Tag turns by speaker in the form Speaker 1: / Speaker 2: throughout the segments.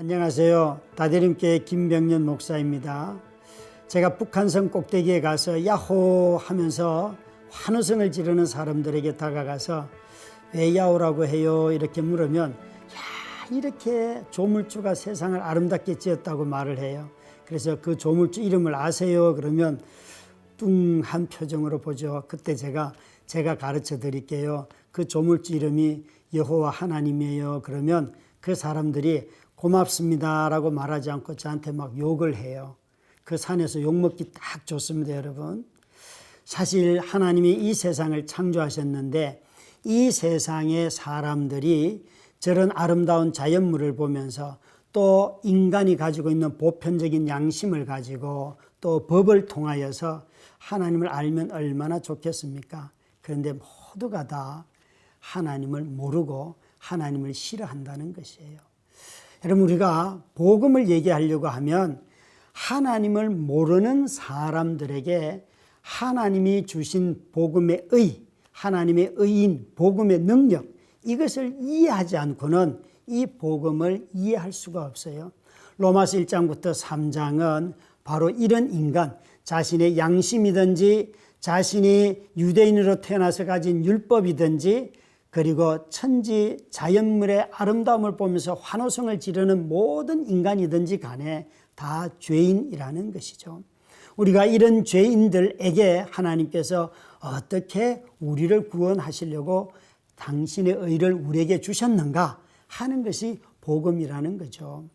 Speaker 1: 안녕하세요. 다대림교회 김병년 목사입니다. 제가 북한성 꼭대기에 가서 야호 하면서 환호성을 지르는 사람들에게 다가가서 왜 야호라고 해요? 이렇게 물으면 이렇게 조물주가 세상을 아름답게 지었다고 말을 해요. 그래서 그 조물주 이름을 아세요? 그러면 뚱한 표정으로 보죠. 그때 제가 가르쳐 드릴게요. 그 조물주 이름이 여호와 하나님이에요. 그러면 그 사람들이 고맙습니다 라고 말하지 않고 저한테 막 욕을 해요. 그 산에서 욕먹기 딱 좋습니다, 여러분. 사실 하나님이 이 세상을 창조하셨는데 이 세상의 사람들이 저런 아름다운 자연물을 보면서 또 인간이 가지고 있는 보편적인 양심을 가지고 또 법을 통하여서 하나님을 알면 얼마나 좋겠습니까? 그런데 모두가 다 하나님을 모르고 하나님을 싫어한다는 것이에요. 여러분, 우리가 복음을 얘기하려고 하면 하나님을 모르는 사람들에게 하나님이 주신 복음의 의, 하나님의 의인, 복음의 능력, 이것을 이해하지 않고는 이 복음을 이해할 수가 없어요. 로마서 1장부터 3장은 바로 이런 인간, 자신의 양심이든지 자신이 유대인으로 태어나서 가진 율법이든지 그리고 천지 자연물의 아름다움을 보면서 환호성을 지르는 모든 인간이든지 간에 다 죄인이라는 것이죠. 우리가 이런 죄인들에게 하나님께서 어떻게 우리를 구원하시려고 당신의 의를 우리에게 주셨는가 하는 것이 복음이라는 거죠.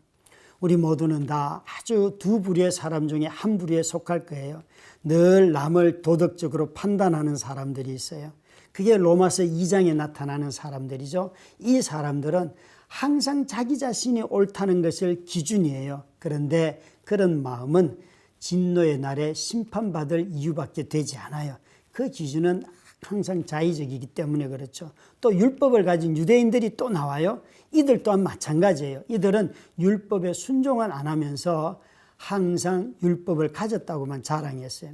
Speaker 1: 우리 모두는 다 아주 두 부류의 사람 중에 한 부류에 속할 거예요. 늘 남을 도덕적으로 판단하는 사람들이 있어요. 그게 로마서 2장에 나타나는 사람들이죠. 이 사람들은 항상 자기 자신이 옳다는 것을 기준이에요. 그런데 그런 마음은 진노의 날에 심판받을 이유밖에 되지 않아요. 그 기준은 항상 자의적이기 때문에 그렇죠. 또 율법을 가진 유대인들이 또 나와요. 이들 또한 마찬가지예요. 이들은 율법에 순종을 안 하면서 항상 율법을 가졌다고만 자랑했어요.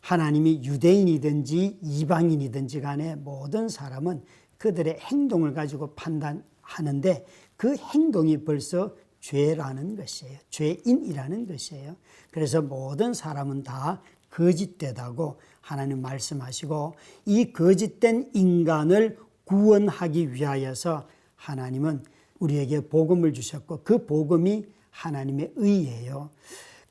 Speaker 1: 하나님이 유대인이든지 이방인이든지 간에 모든 사람은 그들의 행동을 가지고 판단하는데 그 행동이 벌써 죄라는 것이에요. 죄인이라는 것이에요. 그래서 모든 사람은 다 거짓되다고 하나님 말씀하시고 이 거짓된 인간을 구원하기 위하여서 하나님은 우리에게 복음을 주셨고 그 복음이 하나님의 의예요.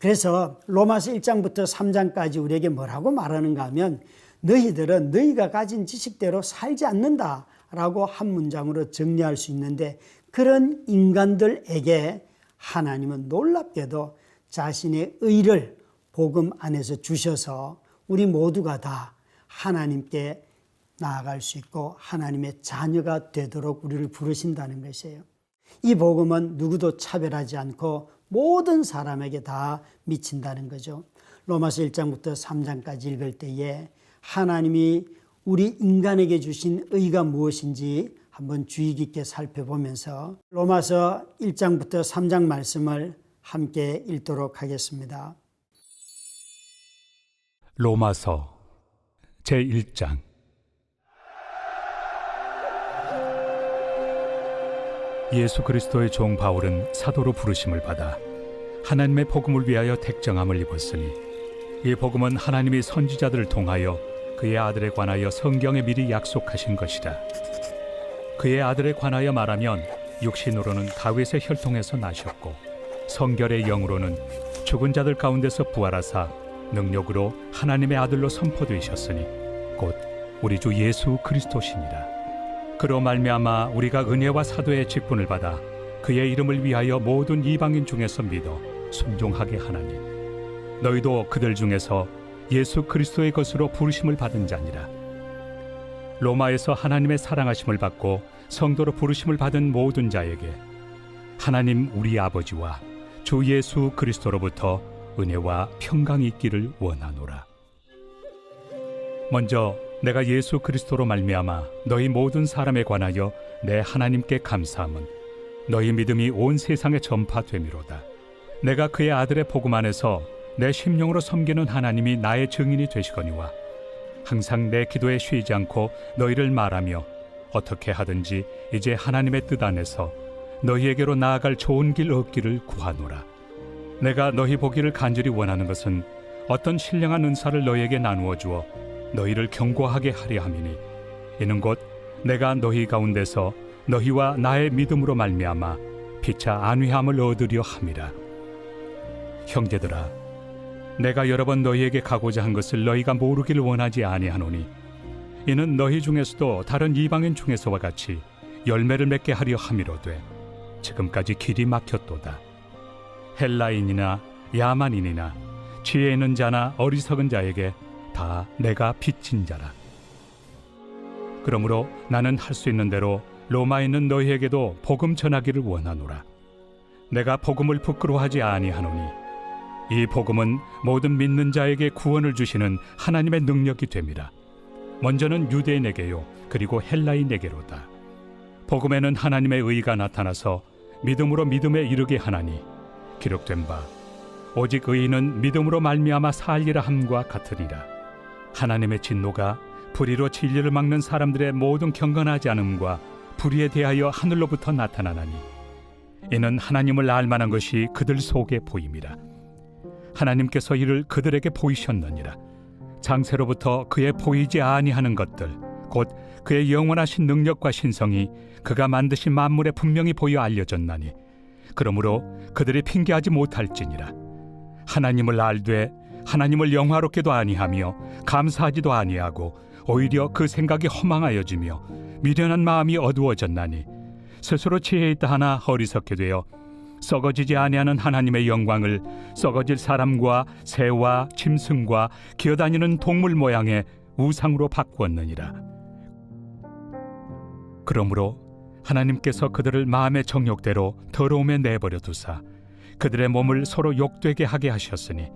Speaker 1: 그래서 로마서 1장부터 3장까지 우리에게 뭐라고 말하는가 하면 너희들은 너희가 가진 지식대로 살지 않는다라고 한 문장으로 정리할 수 있는데 그런 인간들에게 하나님은 놀랍게도 자신의 의를 복음 안에서 주셔서 우리 모두가 다 하나님께 나아갈 수 있고 하나님의 자녀가 되도록 우리를 부르신다는 것이에요. 이 복음은 누구도 차별하지 않고 모든 사람에게 다 미친다는 거죠. 로마서 1장부터 3장까지 읽을 때에 하나님이 우리 인간에게 주신 의가 무엇인지 한번 주의 깊게 살펴보면서 로마서 1장부터 3장 말씀을 함께 읽도록 하겠습니다.
Speaker 2: 로마서 제1장. 예수 그리스도의 종 바울은 사도로 부르심을 받아 하나님의 복음을 위하여 택정함을 입었으니 이 복음은 하나님이 선지자들을 통하여 그의 아들에 관하여 성경에 미리 약속하신 것이라. 그의 아들에 관하여 말하면 육신으로는 다윗의 혈통에서 나셨고 성결의 영으로는 죽은 자들 가운데서 부활하사 능력으로 하나님의 아들로 선포되셨으니 곧 우리 주 예수 그리스도시니라. 그로 말미암아 우리가 은혜와 사도의 직분을 받아 그의 이름을 위하여 모든 이방인 중에서 믿어 순종하게 하나니 너희도 그들 중에서 예수 그리스도의 것으로 부르심을 받은 자니라. 로마에서 하나님의 사랑하심을 받고 성도로 부르심을 받은 모든 자에게 하나님 우리 아버지와 주 예수 그리스도로부터 은혜와 평강이 있기를 원하노라. 먼저 내가 예수 그리스도로 말미암아 너희 모든 사람에 관하여 내 하나님께 감사함은 너희 믿음이 온 세상에 전파됨이로다. 내가 그의 아들의 복음 안에서 내 심령으로 섬기는 하나님이 나의 증인이 되시거니와 항상 내 기도에 쉬지 않고 너희를 말하며 어떻게 하든지 이제 하나님의 뜻 안에서 너희에게로 나아갈 좋은 길 얻기를 구하노라. 내가 너희 보기를 간절히 원하는 것은 어떤 신령한 은사를 너희에게 나누어 주어 너희를 견고하게 하려 함이니 이는 곧 내가 너희 가운데서 너희와 나의 믿음으로 말미암아 피차 안위함을 얻으려 함이라. 형제들아, 내가 여러 번 너희에게 가고자 한 것을 너희가 모르기를 원하지 아니하노니 이는 너희 중에서도 다른 이방인 중에서와 같이 열매를 맺게 하려 함이로되 지금까지 길이 막혔도다. 헬라인이나 야만인이나 지혜 있는 자나 어리석은 자에게 다 내가 빚진 자라. 그러므로 나는 할 수 있는 대로 로마에 있는 너희에게도 복음 전하기를 원하노라. 내가 복음을 부끄러워하지 아니하노니 이 복음은 모든 믿는 자에게 구원을 주시는 하나님의 능력이 됨이라. 먼저는 유대인에게요 그리고 헬라인에게로다. 복음에는 하나님의 의가 나타나서 믿음으로 믿음에 이르게 하나니 기록된 바 오직 의인은 믿음으로 말미암아 살리라 함과 같으리라. 하나님의 진노가 불의로 진리를 막는 사람들의 모든 경건하지 않음과 불의에 대하여 하늘로부터 나타나나니 이는 하나님을 알 만한 것이 그들 속에 보임이라. 하나님께서 이를 그들에게 보이셨느니라. 장세로부터 그의 보이지 아니하는 것들 곧 그의 영원하신 능력과 신성이 그가 만드신 만물에 분명히 보여 알려졌나니 그러므로 그들이 핑계하지 못할지니라. 하나님을 알되 하나님을 영화롭게도 아니하며 감사하지도 아니하고 오히려 그 생각이 허망하여지며 미련한 마음이 어두워졌나니 스스로 지혜 있다 하나 어리석게 되어 썩어지지 아니하는 하나님의 영광을 썩어질 사람과 새와 짐승과 기어다니는 동물 모양의 우상으로 바꾸었느니라. 그러므로 하나님께서 그들을 마음의 정욕대로 더러움에 내버려 두사 그들의 몸을 서로 욕되게 하게 하셨으니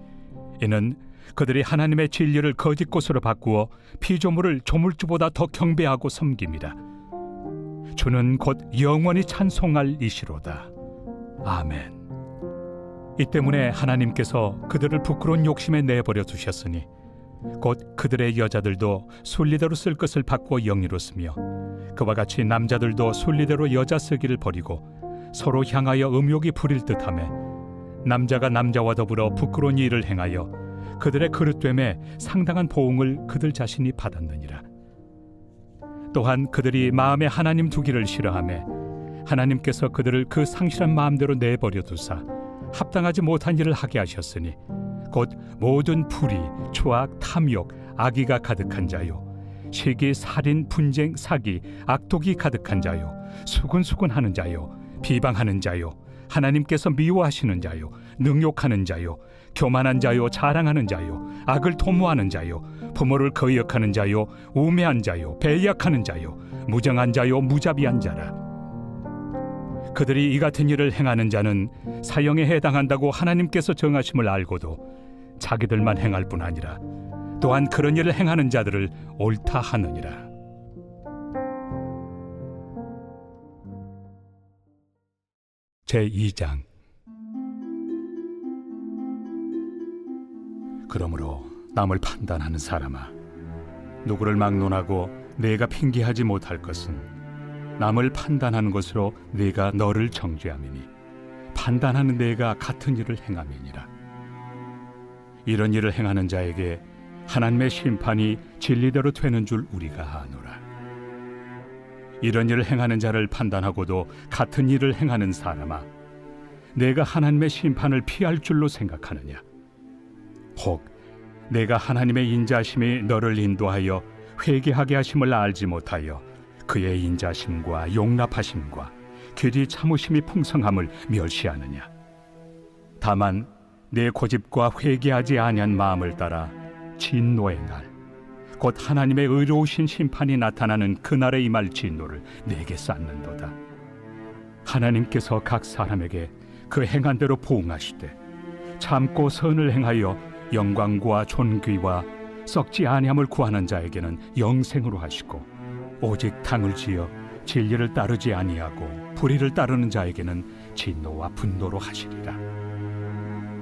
Speaker 2: 이는 그들이 하나님의 진리를 거짓 것으로 바꾸어 피조물을 조물주보다 더 경배하고 섬김이라. 주는 곧 영원히 찬송할 이시로다. 아멘. 이 때문에 하나님께서 그들을 부끄러운 욕심에 내버려 두셨으니 곧 그들의 여자들도 순리대로 쓸 것을 바꾸어 영리로 쓰며 그와 같이 남자들도 순리대로 여자 쓰기를 버리고 서로 향하여 음욕이 부릴 듯하며 남자가 남자와 더불어 부끄러운 일을 행하여 그들의 그릇됨에 상당한 보응을 그들 자신이 받았느니라. 또한 그들이 마음에 하나님 두기를 싫어하며 하나님께서 그들을 그 상실한 마음대로 내버려 두사 합당하지 못한 일을 하게 하셨으니 곧 모든 불의, 추악, 탐욕, 악의가 가득한 자요 시기, 살인, 분쟁, 사기, 악독이 가득한 자요 수군수군하는 자요 비방하는 자요 하나님께서 미워하시는 자요 능욕하는 자요 교만한 자요 자랑하는 자요 악을 도모하는 자요 부모를 거역하는 자요 우매한 자요 배약하는 자요 무정한 자요 무자비한 자라. 그들이 이 같은 일을 행하는 자는 사형에 해당한다고 하나님께서 정하심을 알고도 자기들만 행할 뿐 아니라 또한 그런 일을 행하는 자들을 옳다 하느니라. 제2장. 그러므로 남을 판단하는 사람아, 누구를 막론하고 내가 핑계하지 못할 것은 남을 판단하는 것으로 네가 너를 정죄함이니 판단하는 내가 같은 일을 행함이니라. 이런 일을 행하는 자에게 하나님의 심판이 진리대로 되는 줄 우리가 아노라. 이런 일을 행하는 자를 판단하고도 같은 일을 행하는 사람아, 내가 하나님의 심판을 피할 줄로 생각하느냐? 혹 내가 하나님의 인자심이 너를 인도하여 회개하게 하심을 알지 못하여 그의 인자심과 용납하심과 길이 참으심이 풍성함을 멸시하느냐? 다만 내 고집과 회개하지 아니한 마음을 따라 진노의 날, 곧 하나님의 의로우신 심판이 나타나는 그날에 임할 진노를 내게 쌓는도다. 하나님께서 각 사람에게 그 행한 대로 보응하시되 참고 선을 행하여 영광과 존귀와 썩지 아니함을 구하는 자에게는 영생으로 하시고 오직 당을 지어 진리를 따르지 아니하고 불의를 따르는 자에게는 진노와 분노로 하시리라.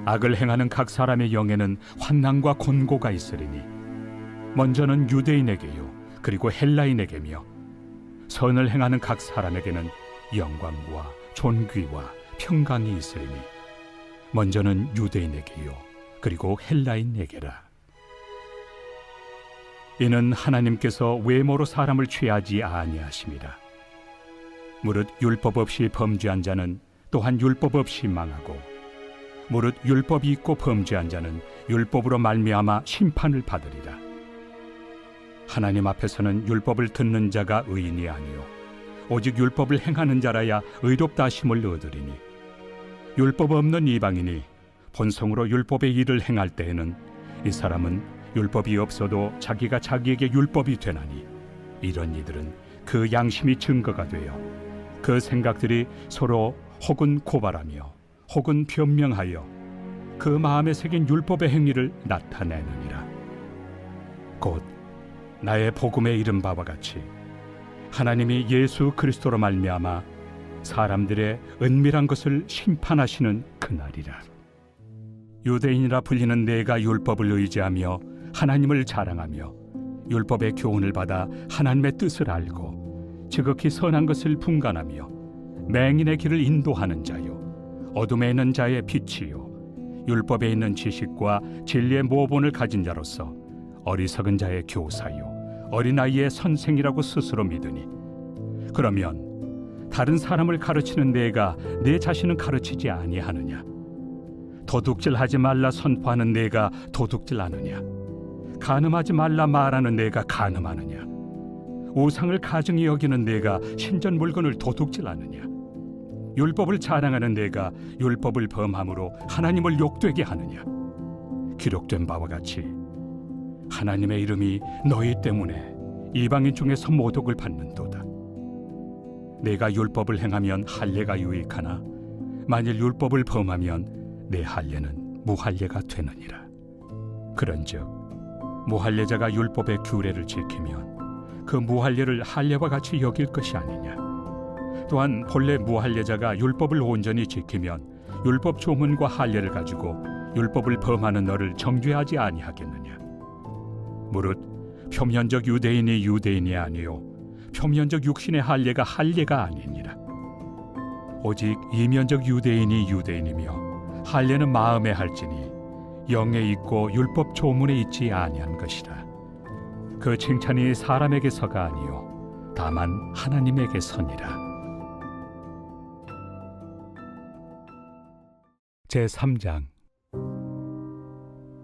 Speaker 2: 악을 행하는 각 사람의 영에는 환난과 곤고가 있으리니 먼저는 유대인에게요 그리고 헬라인에게며 선을 행하는 각 사람에게는 영광과 존귀와 평강이 있으리니 먼저는 유대인에게요 그리고 헬라인에게라. 이는 하나님께서 외모로 사람을 취하지 아니하심이라. 무릇 율법 없이 범죄한 자는 또한 율법 없이 망하고 무릇 율법이 있고 범죄한 자는 율법으로 말미암아 심판을 받으리라. 하나님 앞에서는 율법을 듣는 자가 의인이 아니요 오직 율법을 행하는 자라야 의롭다 하심을 얻으리니 율법 없는 이방인이 본성으로 율법의 일을 행할 때에는 이 사람은 율법이 없어도 자기가 자기에게 율법이 되나니 이런 이들은 그 양심이 증거가 되어 그 생각들이 서로 혹은 고발하며 혹은 변명하여 그 마음에 새긴 율법의 행위를 나타내느니라. 곧 나의 복음에 이른 바와 같이 하나님이 예수 그리스도로 말미암아 사람들의 은밀한 것을 심판하시는 그날이라. 유대인이라 불리는 내가 율법을 의지하며 하나님을 자랑하며 율법의 교훈을 받아 하나님의 뜻을 알고 지극히 선한 것을 분간하며 맹인의 길을 인도하는 자요 어둠에 있는 자의 빛이요 율법에 있는 지식과 진리의 모본을 가진 자로서 어리석은 자의 교사요 어린아이의 선생이라고 스스로 믿으니 그러면 다른 사람을 가르치는 내가 내 자신은 가르치지 아니하느냐? 도둑질하지 말라 선포하는 내가 도둑질하느냐? 간음하지 말라 말하는 내가 간음하느냐? 우상을 가증히 여기는 내가 신전 물건을 도둑질하느냐? 율법을 자랑하는 내가 율법을 범함으로 하나님을 욕되게 하느냐? 기록된 바와 같이 하나님의 이름이 너희 때문에 이방인 중에서 모독을 받는도다. 내가 율법을 행하면 할례가 유익하나 만일 율법을 범하면 내 할례는 무할례가 되느니라. 그런즉 무할례자가 율법의 규례를 지키면 그 무할례를 할례와 같이 여길 것이 아니냐. 또한 본래 무할례자가 율법을 온전히 지키면 율법 조문과 할례를 가지고 율법을 범하는 너를 정죄하지 아니하겠느냐. 무릇 표면적 유대인이 유대인이 아니요 표면적 육신의 할례가 할례가 아니니라. 오직 이면적 유대인이 유대인이며 할례는 마음에 할지니 영에 있고 율법 조문에 있지 아니한 것이라. 그 칭찬이 사람에게서가 아니요 다만 하나님에게서니라. 제3장.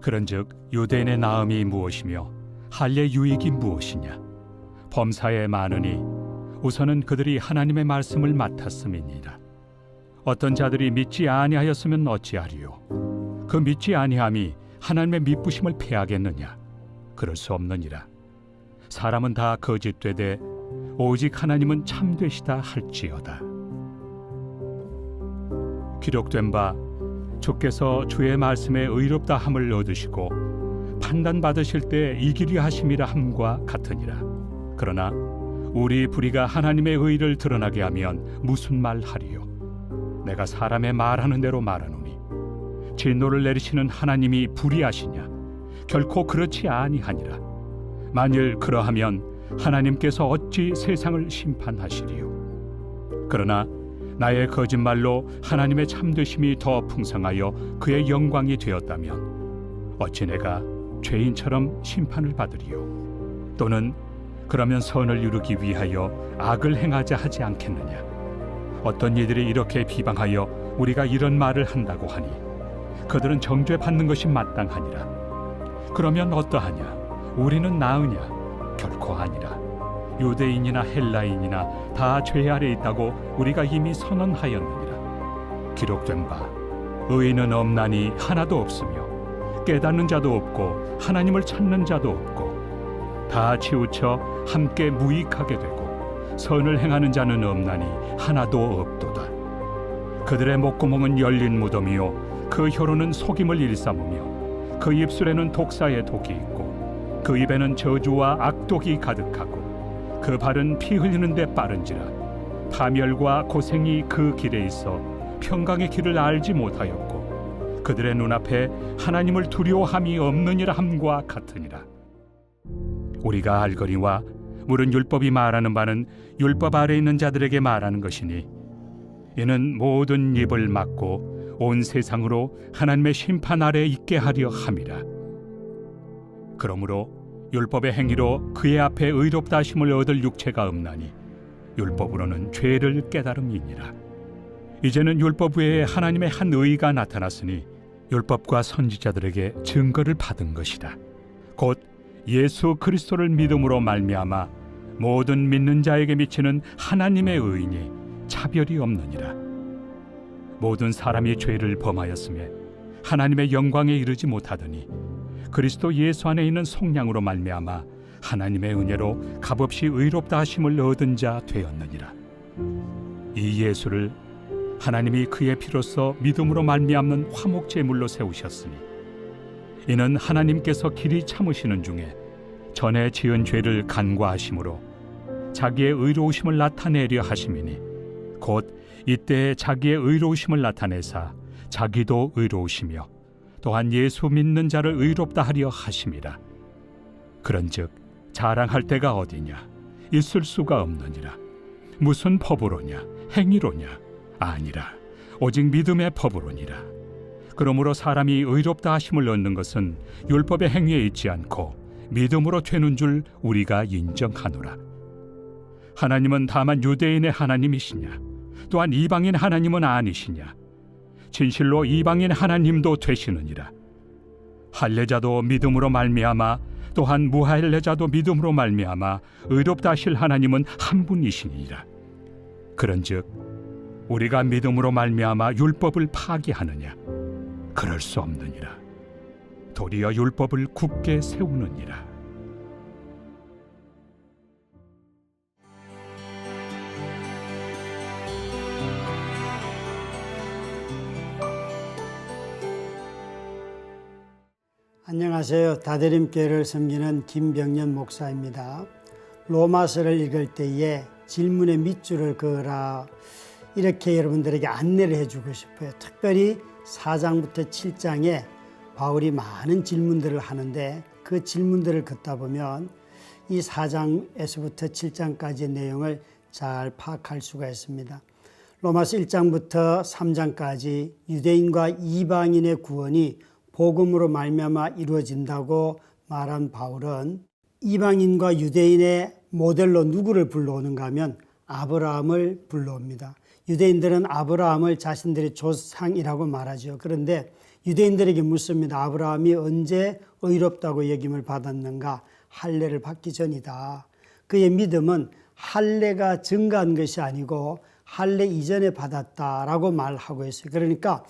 Speaker 2: 그런즉 유대인의 나음이 무엇이며 할례 유익이 무엇이냐? 범사에 많으니 우선은 그들이 하나님의 말씀을 맡았음이니라. 어떤 자들이 믿지 아니하였으면 어찌하리요? 그 믿지 아니함이 하나님의 미쁘심을 패하겠느냐? 그럴 수 없느니라. 사람은 다 거짓되되 오직 하나님은 참되시다 할지어다. 기록된 바 주께서 주의 말씀에 의롭다 함을 얻으시고 판단 받으실 때 이기려 하심이라 함과 같으니라. 그러나 우리 불의가 하나님의 의를 드러나게 하면 무슨 말 하리요? 내가 사람의 말하는 대로 말하노니 진노를 내리시는 하나님이 불의하시냐? 결코 그렇지 아니하니라. 만일 그러하면 하나님께서 어찌 세상을 심판하시리요? 그러나 나의 거짓말로 하나님의 참되심이 더 풍성하여 그의 영광이 되었다면 어찌 내가 죄인처럼 심판을 받으리요? 또는 그러면 선을 이루기 위하여 악을 행하자 하지 않겠느냐? 어떤 이들이 이렇게 비방하여 우리가 이런 말을 한다고 하니 그들은 정죄받는 것이 마땅하니라. 그러면 어떠하냐? 우리는 나으냐? 결코 아니라. 유대인이나 헬라인이나 다 죄 아래 있다고 우리가 이미 선언하였느니라. 기록된 바 의인은 없나니 하나도 없으며 깨닫는 자도 없고 하나님을 찾는 자도 없고 다 치우쳐 함께 무익하게 되고 선을 행하는 자는 없나니 하나도 없도다. 그들의 목구멍은 열린 무덤이요 그 혀로는 속임을 일삼으며 그 입술에는 독사의 독이 있고 그 입에는 저주와 악독이 가득하고 그 발은 피 흘리는 데 빠른지라. 파멸과 고생이 그 길에 있어 평강의 길을 알지 못하였고 그들의 눈앞에 하나님을 두려워함이 없느니라 함과 같으니라. 우리가 알거니와 물은 율법이 말하는 바는 율법 아래 있는 자들에게 말하는 것이니 이는 모든 입을 막고 온 세상으로 하나님의 심판 아래 있게 하려 함이라. 그러므로 율법의 행위로 그의 앞에 의롭다 하심을 얻을 육체가 없나니 율법으로는 죄를 깨달음이니라. 이제는 율법 외에 하나님의 한 의가 나타났으니 율법과 선지자들에게 증거를 받은 것이라. 곧 예수 그리스도를 믿음으로 말미암아 모든 믿는 자에게 미치는 하나님의 의인이 차별이 없느니라. 모든 사람이 죄를 범하였으며 하나님의 영광에 이르지 못하더니 그리스도 예수 안에 있는 속량으로 말미암아 하나님의 은혜로 값없이 의롭다 하심을 얻은 자 되었느니라. 이 예수를 하나님이 그의 피로써 믿음으로 말미암는 화목제물로 세우셨으니 이는 하나님께서 길이 참으시는 중에 전에 지은 죄를 간과하심으로 자기의 의로우심을 나타내려 하심이니 곧 이때에 자기의 의로우심을 나타내사 자기도 의로우시며 또한 예수 믿는 자를 의롭다 하려 하심이라. 그런즉 자랑할 때가 어디냐? 있을 수가 없느니라. 무슨 법으로냐? 행위로냐? 아니라 오직 믿음의 법으로니라. 그러므로 사람이 의롭다 하심을 얻는 것은 율법의 행위에 있지 않고 믿음으로 되는 줄 우리가 인정하노라. 하나님은 다만 유대인의 하나님이시냐? 또한 이방인 하나님은 아니시냐? 진실로 이방인 하나님도 되시느니라. 할례자도 믿음으로 말미암아 또한 무할례자도 믿음으로 말미암아 의롭다 하실 하나님은 한 분이시니라. 그런즉 우리가 믿음으로 말미암아 율법을 파기하느냐? 그럴 수 없느니라. 도리어 율법을 굳게 세우느니라.
Speaker 1: 안녕하세요. 다대림교회를 섬기는 김병년 목사입니다. 로마서를 읽을 때에 질문의 밑줄을 그으라, 이렇게 여러분들에게 안내를 해주고 싶어요. 특별히 4장부터 7장에 바울이 많은 질문들을 하는데 그 질문들을 긋다 보면 이 4장에서부터 7장까지의 내용을 잘 파악할 수가 있습니다. 로마서 1장부터 3장까지 유대인과 이방인의 구원이 복음으로 말미암아 이루어진다고 말한 바울은 이방인과 유대인의 모델로 누구를 불러오는가 하면 아브라함을 불러옵니다. 유대인들은 아브라함을 자신들의 조상이라고 말하죠. 그런데 유대인들에게 묻습니다. 아브라함이 언제 의롭다고 여김을 받았는가? 할례를 받기 전이다. 그의 믿음은 할례가 증가한 것이 아니고 할례 이전에 받았다라고 말하고 있어요. 그러니까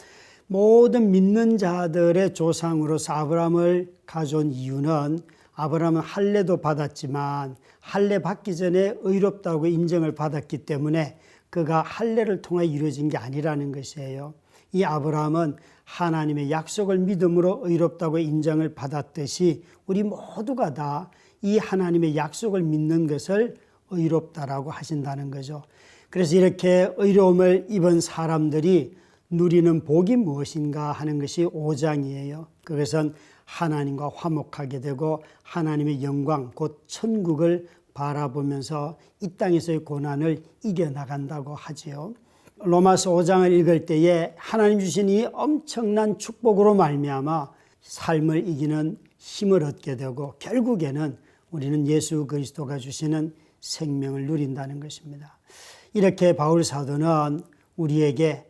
Speaker 1: 모든 믿는 자들의 조상으로서 아브라함을 가져온 이유는 아브라함은 할례도 받았지만 할례 받기 전에 의롭다고 인정을 받았기 때문에 그가 할례를 통해 이루어진 게 아니라는 것이에요. 이 아브라함은 하나님의 약속을 믿음으로 의롭다고 인정을 받았듯이 우리 모두가 다 이 하나님의 약속을 믿는 것을 의롭다라고 하신다는 거죠. 그래서 이렇게 의로움을 입은 사람들이 누리는 복이 무엇인가 하는 것이 5장이에요. 그것은 하나님과 화목하게 되고 하나님의 영광 곧 천국을 바라보면서 이 땅에서의 고난을 이겨나간다고 하지요. 로마서 5장을 읽을 때에 하나님 주신 이 엄청난 축복으로 말미암아 삶을 이기는 힘을 얻게 되고 결국에는 우리는 예수 그리스도가 주시는 생명을 누린다는 것입니다. 이렇게 바울 사도는 우리에게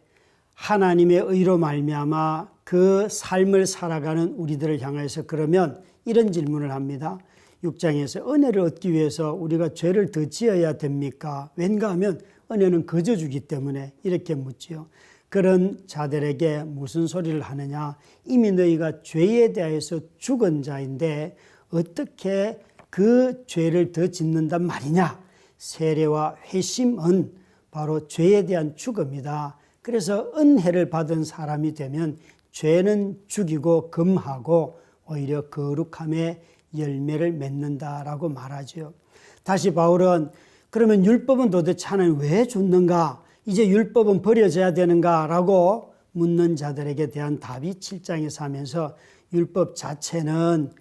Speaker 1: 하나님의 의로 말미암아 그 삶을 살아가는 우리들을 향해서 그러면 이런 질문을 합니다. 6장에서 은혜를 얻기 위해서 우리가 죄를 더 지어야 됩니까? 왠가 하면 은혜는 거저 주기 때문에 이렇게 묻지요. 그런 자들에게 무슨 소리를 하느냐? 이미 너희가 죄에 대해서 죽은 자인데 어떻게 그 죄를 더 짓는단 말이냐? 세례와 회심은 바로 죄에 대한 죽음이다. 그래서 은혜를 받은 사람이 되면 죄는 죽이고 금하고 오히려 거룩함의 열매를 맺는다라고 말하죠. 다시 바울은 그러면 율법은 도대체 하나님 왜 줬는가? 이제 율법은 버려져야 되는가? 라고 묻는 자들에게 대한 답이 7장에서 하면서 율법 자체는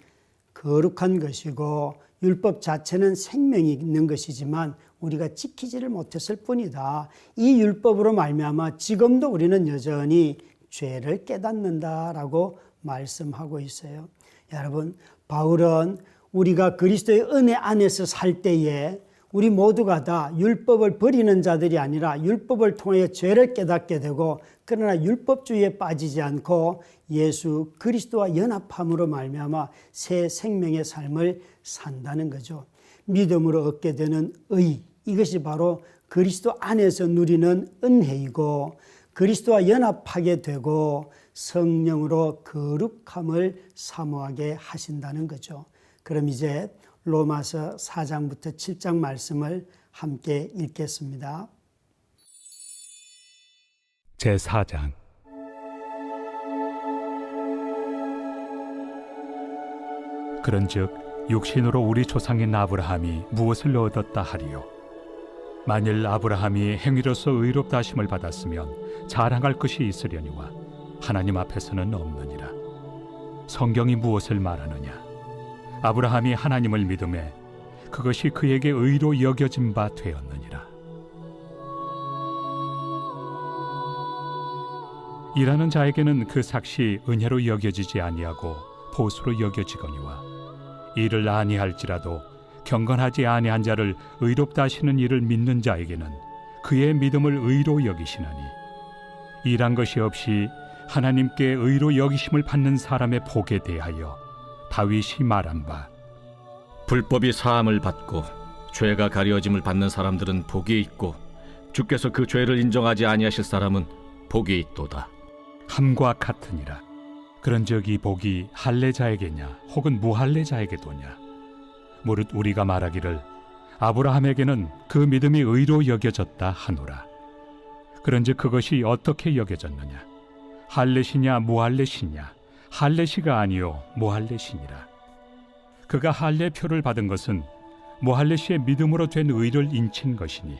Speaker 1: 거룩한 것이고 율법 자체는 생명이 있는 것이지만 우리가 지키지를 못했을 뿐이다. 이 율법으로 말미암아 지금도 우리는 여전히 죄를 깨닫는다라고 말씀하고 있어요. 여러분, 바울은 우리가 그리스도의 은혜 안에서 살 때에 우리 모두가 다 율법을 버리는 자들이 아니라 율법을 통해 죄를 깨닫게 되고, 그러나 율법주의에 빠지지 않고 예수 그리스도와 연합함으로 말미암아 새 생명의 삶을 산다는 거죠. 믿음으로 얻게 되는 의, 이것이 바로 그리스도 안에서 누리는 은혜이고, 그리스도와 연합하게 되고 성령으로 거룩함을 사모하게 하신다는 거죠. 그럼 이제 로마서 4장부터 7장 말씀을 함께 읽겠습니다.
Speaker 2: 제4장. 그런즉 육신으로 우리 조상인 아브라함이 무엇을 얻었다 하리요? 만일 아브라함이 행위로서 의롭다 하심을 받았으면 자랑할 것이 있으려니와 하나님 앞에서는 없느니라. 성경이 무엇을 말하느냐? 아브라함이 하나님을 믿음에 그것이 그에게 의로 여겨진 바 되었느니라. 일하는 자에게는 그 삭시 은혜로 여겨지지 아니하고 보수로 여겨지거니와, 이를 아니할지라도 경건하지 아니한 자를 의롭다 하시는 이를 믿는 자에게는 그의 믿음을 의로 여기시나니, 일한 것이 없이 하나님께 의로 여기심을 받는 사람의 복에 대하여 다윗이 말한 바,
Speaker 3: 불법이 사함을 받고 죄가 가려짐을 받는 사람들은 복이 있고 주께서 그 죄를 인정하지 아니하실 사람은 복이 있도다
Speaker 2: 함과 같으니라. 그런즉 이 복이 할례자에게냐 혹은 무할례자에게도냐? 무릇 우리가 말하기를 아브라함에게는 그 믿음이 의로 여겨졌다 하노라. 그런즉 그것이 어떻게 여겨졌느냐? 할례시냐 무할례시냐? 할례시가 아니요 무할례시니라. 그가 할례표를 받은 것은 무할례시의 믿음으로 된 의를 인친 것이니,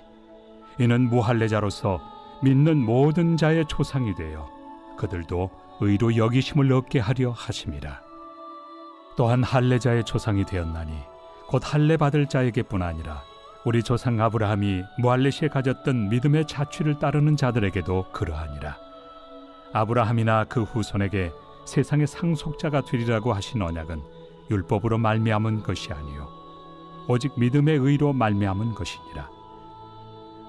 Speaker 2: 이는 무할례자로서 믿는 모든 자의 조상이 되어 그들도 의로 여기심을 얻게 하려 하심이라. 또한 할례자의 조상이 되었나니 곧 할례 받을 자에게뿐 아니라 우리 조상 아브라함이 무할례시에 가졌던 믿음의 자취를 따르는 자들에게도 그러하니라. 아브라함이나 그 후손에게 세상의 상속자가 되리라고 하신 언약은 율법으로 말미암은 것이 아니요 오직 믿음의 의로 말미암은 것이니라.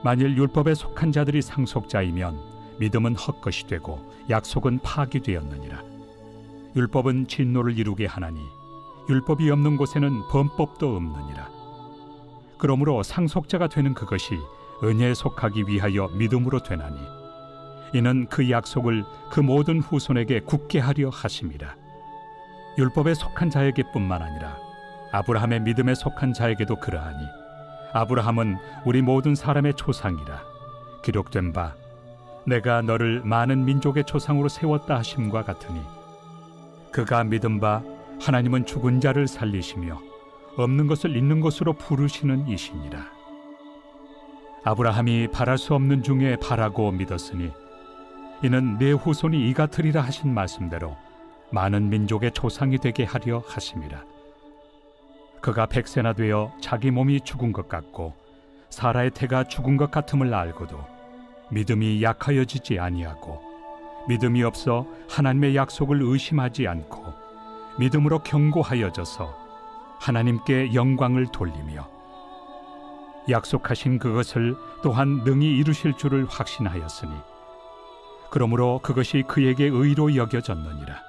Speaker 2: 만일 율법에 속한 자들이 상속자이면 믿음은 헛것이 되고 약속은 파기되었느니라. 율법은 진노를 이루게 하나니 율법이 없는 곳에는 범법도 없느니라. 그러므로 상속자가 되는 그것이 은혜에 속하기 위하여 믿음으로 되나니, 이는 그 약속을 그 모든 후손에게 굳게 하려 하심이라. 율법에 속한 자에게 뿐만 아니라 아브라함의 믿음에 속한 자에게도 그러하니, 아브라함은 우리 모든 사람의 조상이라. 기록된 바 내가 너를 많은 민족의 조상으로 세웠다 하심과 같으니, 그가 믿은 바 하나님은 죽은 자를 살리시며 없는 것을 있는 것으로 부르시는 이시니라. 아브라함이 바랄 수 없는 중에 바라고 믿었으니, 이는 내 후손이 이 같으리라 하신 말씀대로 많은 민족의 조상이 되게 하려 하심이라. 그가 100세나 되어 자기 몸이 죽은 것 같고 사라의 태가 죽은 것 같음을 알고도 믿음이 약하여지지 아니하고, 믿음이 없어 하나님의 약속을 의심하지 않고 믿음으로 견고하여져서 하나님께 영광을 돌리며 약속하신 그것을 또한 능히 이루실 줄을 확신하였으니, 그러므로 그것이 그에게 의로 여겨졌느니라.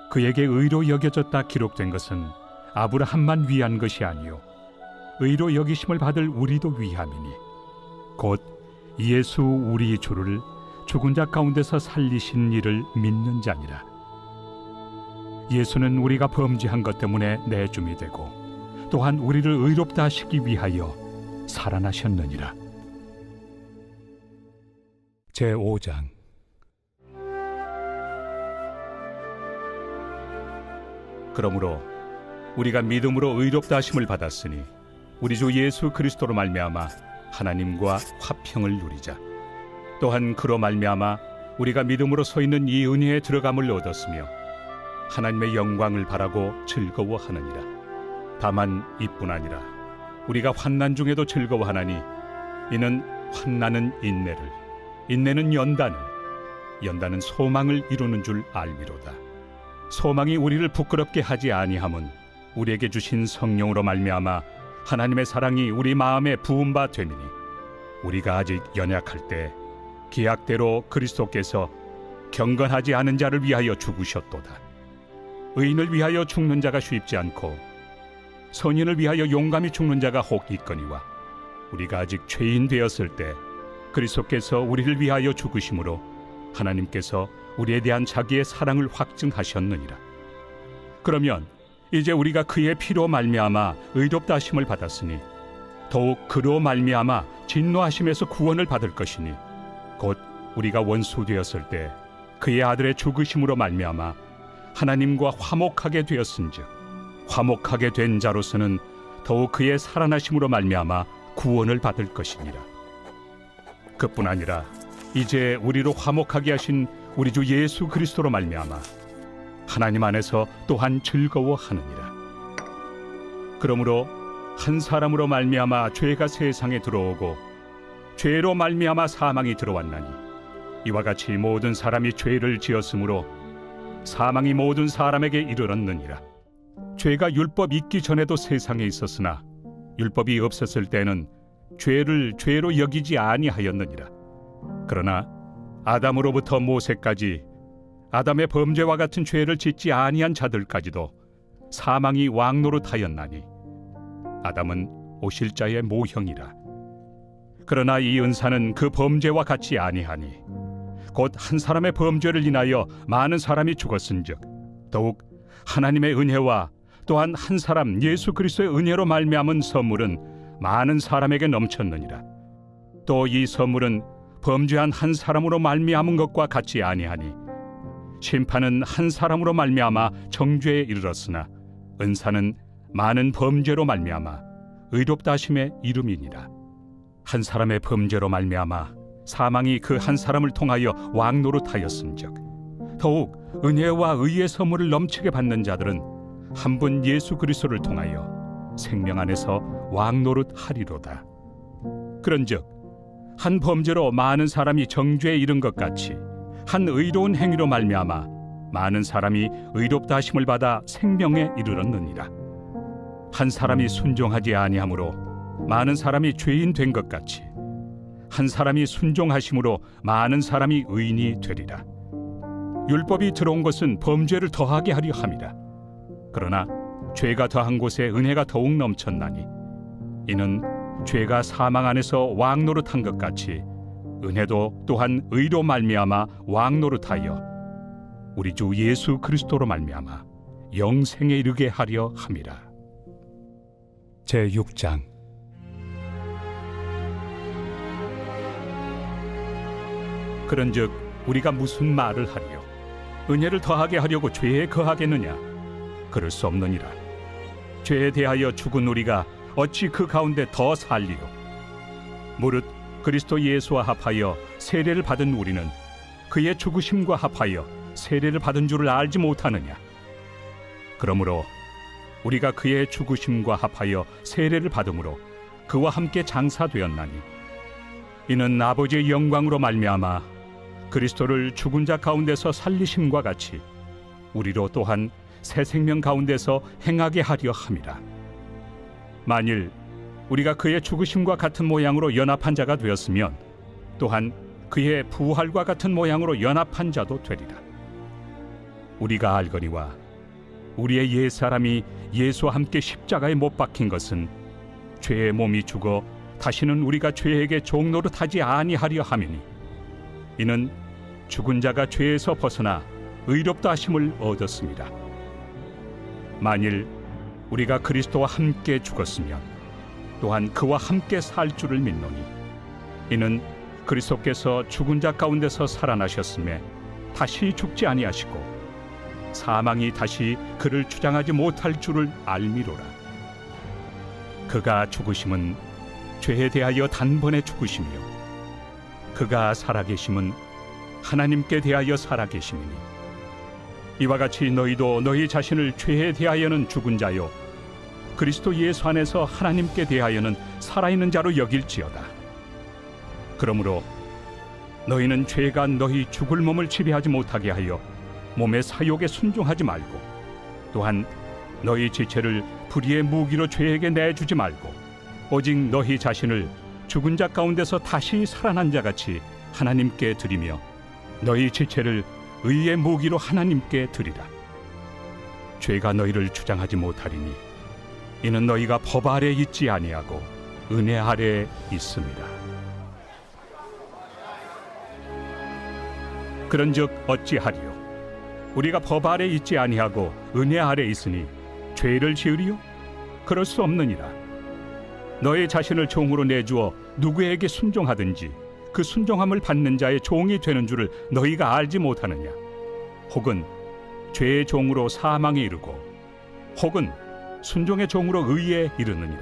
Speaker 2: 그에게 의로 여겨졌다 기록된 것은 아브라함만 위한 것이 아니요 의로 여기심을 받을 우리도 위함이니, 곧 예수 우리 주를 죽은 자 가운데서 살리신 이를 믿는 자니라. 예수는 우리가 범죄한 것 때문에 내줌이 되고 또한 우리를 의롭다 하시기 위하여 살아나셨느니라. 제5장. 그러므로 우리가 믿음으로 의롭다 하심을 받았으니 우리 주 예수 그리스도로 말미암아 하나님과 화평을 누리자. 또한 그로 말미암아 우리가 믿음으로 서 있는 이 은혜에 들어감을 얻었으며 하나님의 영광을 바라고 즐거워하느니라. 다만 이뿐 아니라 우리가 환난 중에도 즐거워하나니 이는 환난은 인내를, 인내는 연단을, 연단은 소망을 이루는 줄 알미로다. 소망이 우리를 부끄럽게 하지 아니함은 우리에게 주신 성령으로 말미암아 하나님의 사랑이 우리 마음에 부은 바 됨이니, 우리가 아직 연약할 때 기약대로 그리스도께서 경건하지 않은 자를 위하여 죽으셨도다. 의인을 위하여 죽는 자가 쉽지 않고 선인을 위하여 용감히 죽는 자가 혹 있거니와, 우리가 아직 죄인 되었을 때 그리스도께서 우리를 위하여 죽으심으로 하나님께서 우리에 대한 자기의 사랑을 확증하셨느니라. 그러면 이제 우리가 그의 피로 말미암아 의롭다 하심을 받았으니 더욱 그로 말미암아 진노하심에서 구원을 받을 것이니, 곧 우리가 원수 되었을 때 그의 아들의 죽으심으로 말미암아 하나님과 화목하게 되었은즉, 화목하게 된 자로서는 더욱 그의 살아나심으로 말미암아 구원을 받을 것이니라. 그뿐 아니라 이제 우리로 화목하게 하신 우리 주 예수 그리스도로 말미암아 하나님 안에서 또한 즐거워하느니라. 그러므로 한 사람으로 말미암아 죄가 세상에 들어오고 죄로 말미암아 사망이 들어왔나니, 이와 같이 모든 사람이 죄를 지었으므로 사망이 모든 사람에게 이르렀느니라. 죄가 율법 있기 전에도 세상에 있었으나 율법이 없었을 때는 죄를 죄로 여기지 아니하였느니라. 그러나 아담으로부터 모세까지 아담의 범죄와 같은 죄를 짓지 아니한 자들까지도 사망이 왕노릇하였나니, 아담은 오실 자의 모형이라. 그러나 이 은사는 그 범죄와 같이 아니하니, 곧 한 사람의 범죄를 인하여 많은 사람이 죽었은즉 더욱 하나님의 은혜와 또한 한 사람 예수 그리스도의 은혜로 말미암은 선물은 많은 사람에게 넘쳤느니라. 또 이 선물은 범죄한 한 사람으로 말미암은 것과 같이 아니하니, 심판은 한 사람으로 말미암아 정죄에 이르렀으나 은사는 많은 범죄로 말미암아 의롭다 하심의 이름이니라. 한 사람의 범죄로 말미암아 사망이 그 한 사람을 통하여 왕노릇하였은즉 더욱 은혜와 의의 선물을 넘치게 받는 자들은 한 분 예수 그리스도를 통하여 생명 안에서 왕노릇하리로다. 그런즉 한 범죄로 많은 사람이 정죄에 이른 것 같이 한 의로운 행위로 말미암아 많은 사람이 의롭다 하심을 받아 생명에 이르렀느니라. 한 사람이 순종하지 아니하므로 많은 사람이 죄인 된 것 같이 한 사람이 순종하심으로 많은 사람이 의인이 되리라. 율법이 들어온 것은 범죄를 더하게 하려 함이라. 그러나 죄가 더한 곳에 은혜가 더욱 넘쳤나니, 이는 죄가 사망 안에서 왕노릇한 것 같이 은혜도 또한 의로 말미암아 왕노릇하여 우리 주 예수 그리스도로 말미암아 영생에 이르게 하려 함이라. 제6장. 그런즉 우리가 무슨 말을 하리요? 은혜를 더하게 하려고 죄에 거하겠느냐? 그럴 수 없느니라. 죄에 대하여 죽은 우리가 어찌 그 가운데 더 살리요? 무릇 그리스도 예수와 합하여 세례를 받은 우리는 그의 죽으심과 합하여 세례를 받은 줄을 알지 못하느냐? 그러므로 우리가 그의 죽으심과 합하여 세례를 받음으로 그와 함께 장사되었나니, 이는 아버지의 영광으로 말미암아 그리스도를 죽은 자 가운데서 살리심과 같이 우리로 또한 새 생명 가운데서 행하게 하려 함이라. 만일 우리가 그의 죽으심과 같은 모양으로 연합한 자가 되었으면 또한 그의 부활과 같은 모양으로 연합한 자도 되리라. 우리가 알거니와 우리의 옛사람이 예수와 함께 십자가에 못 박힌 것은 죄의 몸이 죽어 다시는 우리가 죄에게 종노릇하지 아니하려 함이니, 이는 죽은 자가 죄에서 벗어나 의롭다 하심을 얻었습니다. 만일 우리가 그리스도와 함께 죽었으면 또한 그와 함께 살 줄을 믿노니, 이는 그리스도께서 죽은 자 가운데서 살아나셨음에 다시 죽지 아니하시고 사망이 다시 그를 주장하지 못할 줄을 알미로라. 그가 죽으심은 죄에 대하여 단번에 죽으시며 그가 살아계심은 하나님께 대하여 살아계심이니, 이와 같이 너희도 너희 자신을 죄에 대하여는 죽은 자요 그리스도 예수 안에서 하나님께 대하여는 살아있는 자로 여길지어다. 그러므로 너희는 죄가 너희 죽을 몸을 지배하지 못하게 하여 몸의 사욕에 순종하지 말고, 또한 너희 지체를 불의의 무기로 죄에게 내주지 말고, 오직 너희 자신을 죽은 자 가운데서 다시 살아난 자같이 하나님께 드리며 너희 지체를 의의 무기로 하나님께 드리라. 죄가 너희를 주장하지 못하리니 이는 너희가 법 아래 있지 아니하고 은혜 아래 있습니다. 그런즉 어찌하리요? 우리가 법 아래 있지 아니하고 은혜 아래 있으니 죄를 지으리요? 그럴 수 없느니라. 너희 자신을 종으로 내주어 누구에게 순종하든지 그 순종함을 받는 자의 종이 되는 줄을 너희가 알지 못하느냐? 혹은 죄의 종으로 사망에 이르고, 혹은 순종의 종으로 의에 이르느니라.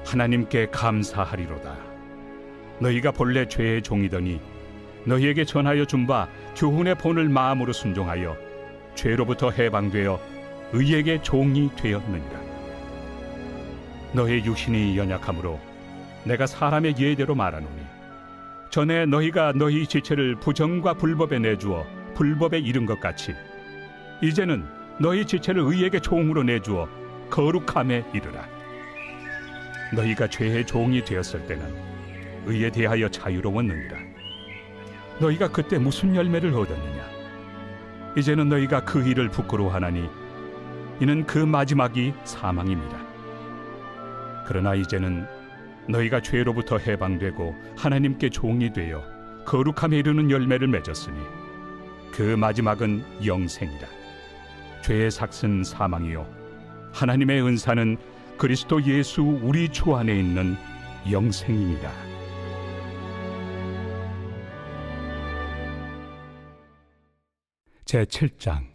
Speaker 2: 하나님께 감사하리로다. 너희가 본래 죄의 종이더니 너희에게 전하여 준 바 교훈의 본을 마음으로 순종하여 죄로부터 해방되어 의에게 종이 되었느니라. 너희 육신이 연약함으로 내가 사람의 예대로 말하노니, 전에 너희가 너희 지체를 부정과 불법에 내주어 불법에 이른 것 같이 이제는 너희 지체를 의에게 종으로 내주어 거룩함에 이르라. 너희가 죄의 종이 되었을 때는 의에 대하여 자유로웠느니라. 너희가 그때 무슨 열매를 얻었느냐? 이제는 너희가 그 일을 부끄러워하나니 이는 그 마지막이 사망입니다. 그러나 이제는 너희가 죄로부터 해방되고 하나님께 종이 되어 거룩함에 이르는 열매를 맺었으니 그 마지막은 영생이라. 죄의 삭은 사망이요 하나님의 은사는 그리스도 예수 우리 주 안에 있는 영생입니다. 제7장.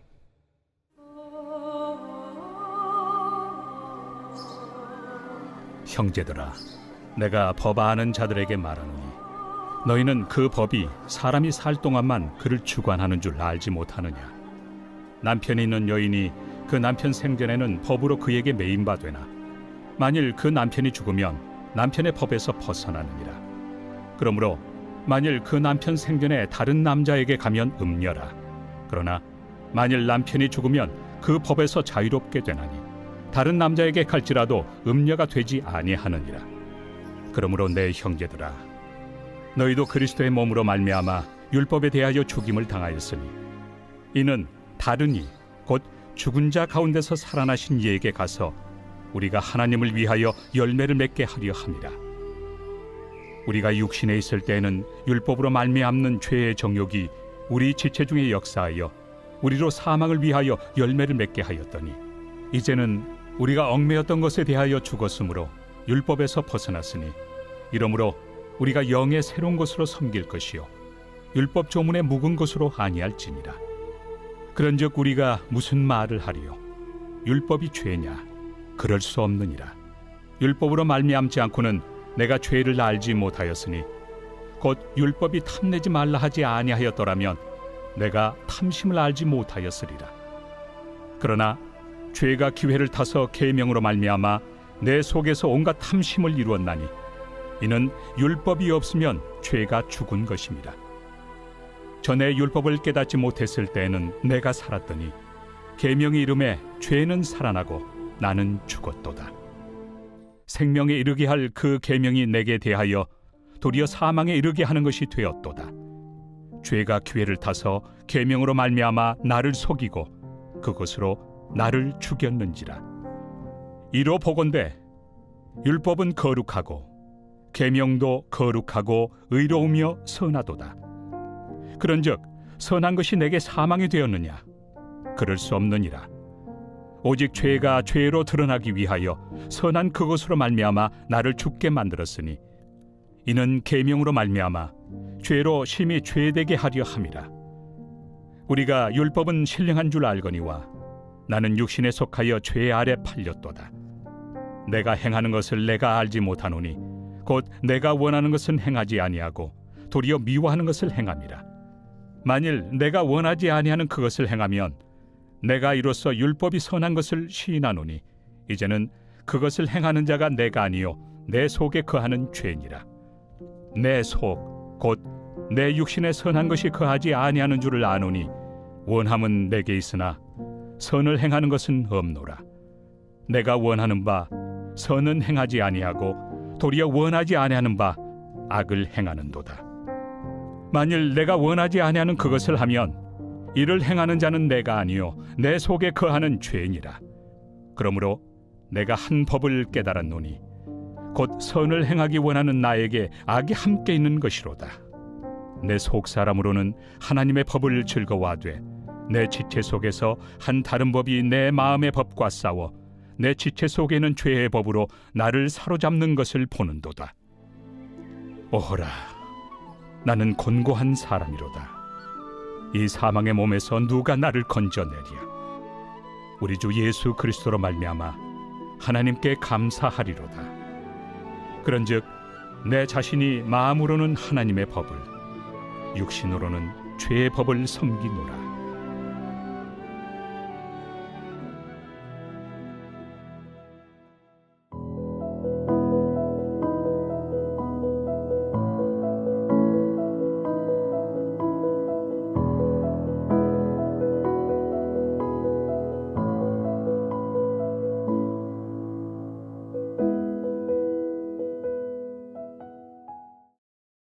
Speaker 2: 형제들아, 내가 법 아는 자들에게 말하노니 너희는 그 법이 사람이 살 동안만 그를 주관하는 줄 알지 못하느냐? 남편이 있는 여인이 그 남편 생전에는 법으로 그에게 매인바 되나, 만일 그 남편이 죽으면 남편의 법에서 벗어나느니라. 그러므로 만일 그 남편 생전에 다른 남자에게 가면 음녀라. 그러나 만일 남편이 죽으면 그 법에서 자유롭게 되나니 다른 남자에게 갈지라도 음녀가 되지 아니하느니라. 그러므로 내 형제들아, 너희도 그리스도의 몸으로 말미암아 율법에 대하여 죽임을 당하였으니 이는 다른 이 곧 죽은 자 가운데서 살아나신 이에게 가서 우리가 하나님을 위하여 열매를 맺게 하려 함이라. 우리가 육신에 있을 때에는 율법으로 말미암는 죄의 정욕이 우리 지체 중에 역사하여 우리로 사망을 위하여 열매를 맺게 하였더니, 이제는 우리가 얽매였던 것에 대하여 죽었으므로 율법에서 벗어났으니 이러므로 우리가 영의 새로운 것으로 섬길 것이요 율법 조문의 묵은 것으로 아니할지니라. 그런즉 우리가 무슨 말을 하리요? 율법이 죄냐? 그럴 수 없느니라. 율법으로 말미암지 않고는 내가 죄를 알지 못하였으니 곧 율법이 탐내지 말라 하지 아니하였더라면 내가 탐심을 알지 못하였으리라. 그러나 죄가 기회를 타서 계명으로 말미암아 내 속에서 온갖 탐심을 이루었나니 이는 율법이 없으면 죄가 죽은 것입니다. 전에 율법을 깨닫지 못했을 때에는 내가 살았더니 계명의 이름에 죄는 살아나고 나는 죽었도다. 생명에 이르게 할 그 계명이 내게 대하여 도리어 사망에 이르게 하는 것이 되었도다. 죄가 기회를 타서 계명으로 말미암아 나를 속이고 그것으로 나를 죽였는지라. 이로 보건대 율법은 거룩하고 계명도 거룩하고 의로우며 선하도다. 그런즉 선한 것이 내게 사망이 되었느냐? 그럴 수 없느니라. 오직 죄가 죄로 드러나기 위하여 선한 그것으로 말미암아 나를 죽게 만들었으니 이는 계명으로 말미암아 죄로 심히 죄되게 하려 함이라. 우리가 율법은 신령한 줄 알거니와 나는 육신에 속하여 죄 아래 팔렸도다. 내가 행하는 것을 내가 알지 못하노니 곧 내가 원하는 것은 행하지 아니하고 도리어 미워하는 것을 행함이라. 만일 내가 원하지 아니하는 그것을 행하면 내가 이로써 율법이 선한 것을 시인하노니 이제는 그것을 행하는 자가 내가 아니요 내 속에 거하는 죄니라. 내 속 곧 내 육신에 선한 것이 거하지 아니하는 줄을 아노니 원함은 내게 있으나 선을 행하는 것은 없노라. 내가 원하는 바 선은 행하지 아니하고 도리어 원하지 아니하는 바 악을 행하는도다. 만일 내가 원하지 아니하는 그것을 하면 이를 행하는 자는 내가 아니요 내 속에 거하는 죄니라. 그러므로 내가 한 법을 깨달았노니 곧 선을 행하기 원하는 나에게 악이 함께 있는 것이로다. 내 속 사람으로는 하나님의 법을 즐거워하되 내 지체 속에서 한 다른 법이 내 마음의 법과 싸워 내 지체 속에는 죄의 법으로 나를 사로잡는 것을 보는도다. 오호라, 나는 곤고한 사람이로다. 이 사망의 몸에서 누가 나를 건져내랴. 우리 주 예수 그리스도로 말미암아 하나님께 감사하리로다. 그런즉 내 자신이 마음으로는 하나님의 법을, 육신으로는 죄의 법을 섬기노라.